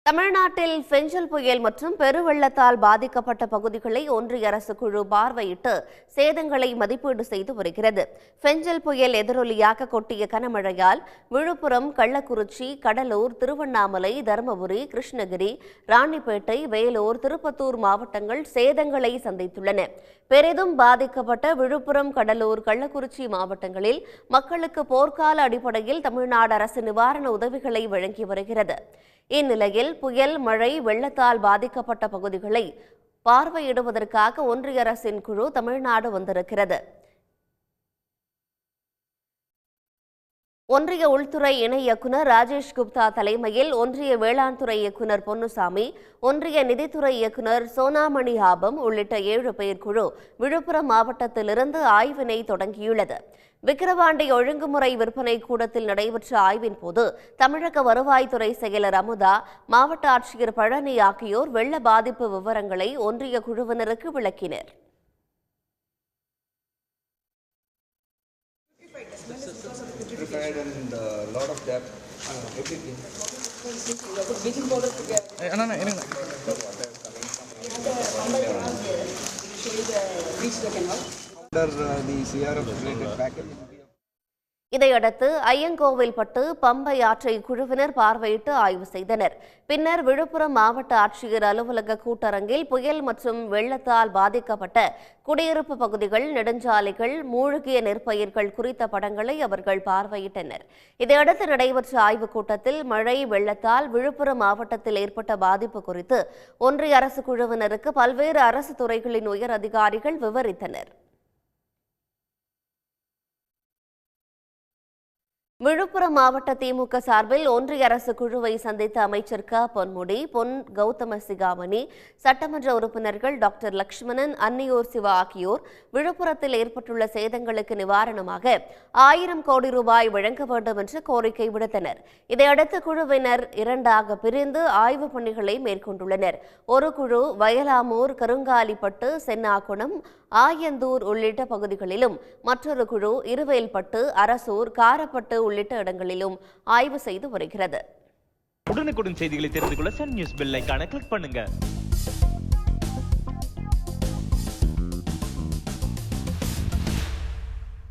தமிழ்நாட்டில் பெஞ்சல் புயல் மற்றும் பெருவெள்ளத்தால் பாதிக்கப்பட்ட பகுதிகளை ஒன்றிய அரசு குழு பார்வையிட்டு சேதங்களை மதிப்பீடு செய்து வருகிறது. பெஞ்சல் புயல் எதிரொலியாக கொட்டிய கனமழையால் விழுப்புரம், கள்ளக்குறிச்சி, கடலூர், திருவண்ணாமலை, தருமபுரி, கிருஷ்ணகிரி, ராணிப்பேட்டை, வேலூர், திருப்பத்தூர் மாவட்டங்கள் சேதங்களை சந்தித்துள்ளன. பெரிதும் பாதிக்கப்பட்ட விழுப்புரம், கடலூர், கள்ளக்குறிச்சி மாவட்டங்களில் மக்களுக்கு போர்க்கால அடிப்படையில் தமிழ்நாடு அரசு நிவாரண உதவிகளை வழங்கி வருகிறது. இந்நிலையில் புயல், மழை, வெள்ளத்தால் பாதிக்கப்பட்ட பகுதிகளை பார்வையிடுவதற்காக ஒன்றிய அரசின் குழு தமிழ்நாடு வந்திருக்கிறது. ஒன்றிய உள்துறை இணை இயக்குநர் ராஜேஷ் குப்தா தலைமையில் ஒன்றிய வேளாண் துறை இயக்குநர் பொன்னுசாமி, ஒன்றிய நிதித்துறை இயக்குநர் சோனாமணி ஆபம் உள்ளிட்ட 7 பேர் குழு விழுப்புரம் மாவட்டத்திலிருந்து ஆய்வினை தொடங்கியுள்ளது. விக்கிரவாண்டி ஒழுங்குமுறை விற்பனை கூடத்தில் நடைபெற்ற ஆய்வின் போது தமிழக வருவாய்த்துறை செயலர் அமுதா, மாவட்ட ஆட்சியர் பழனி ஆகியோர் வெள்ள பாதிப்பு விவரங்களை ஒன்றிய குழுவினருக்கு விளக்கினர். இதையடுத்து ஐயங்கோவில்பட்டு, பம்பை ஆற்றை குழுவினர் பார்வையிட்டு ஆய்வு செய்தனர். பின்னர் விழுப்புரம் மாவட்ட ஆட்சியர் அலுவலக கூட்டரங்கில் புயல் மற்றும் வெள்ளத்தால் பாதிக்கப்பட்ட குடியிருப்பு பகுதிகள், நெடுஞ்சாலைகள், மூழ்கிய நெற்பயிர்கள் குறித்த படங்களை அவர்கள் பார்வையிட்டனர். இதையடுத்து நடைபெற்ற ஆய்வுக் கூட்டத்தில் மழை, வெள்ளத்தால் விழுப்புரம் மாவட்டத்தில் ஏற்பட்ட பாதிப்பு குறித்து ஒன்றிய அரசு குழுவினருக்கு பல்வேறு அரசு துறைகளின் உயர் அதிகாரிகள் விவரித்தனர். விழுப்புரம் மாவட்ட திமுக சார்பில் ஒன்றிய அரசு குழுவை சந்தித்த அமைச்சர் க. பொன்முடி, பொன் கௌதம சிகாமணி, சட்டமன்ற உறுப்பினர்கள் டாக்டர் லட்சுமணன், அன்னியூர் சிவா ஆகியோர் விழுப்புரத்தில் ஏற்பட்டுள்ள சேதங்களுக்கு நிவாரணமாக 1000 கோடி ரூபாய் வழங்க வேண்டும் என்று கோரிக்கை விடுத்தனர். இதையடுத்து குழுவினர் 2ஆக பிரிந்து ஆய்வுப் பணிகளை மேற்கொண்டுள்ளனர். ஒரு குழு வயலாமூர், கருங்காலிப்பட்டு, சென்னாகுளம், ஆயந்தூர் உள்ளிட்ட பகுதிகளிலும், மற்றொரு குழு இருவேல்பட்டு, அரசூர், காரப்பட்டு உள்ளிட்ட இடங்களிலும் ஆய்வு செய்து வருகிறது. உடனுக்குடன் செய்திகளை தெரிந்து கொள்ள சன் நியூஸ் பெல் ஐகானை கிளிக் பண்ணுங்க.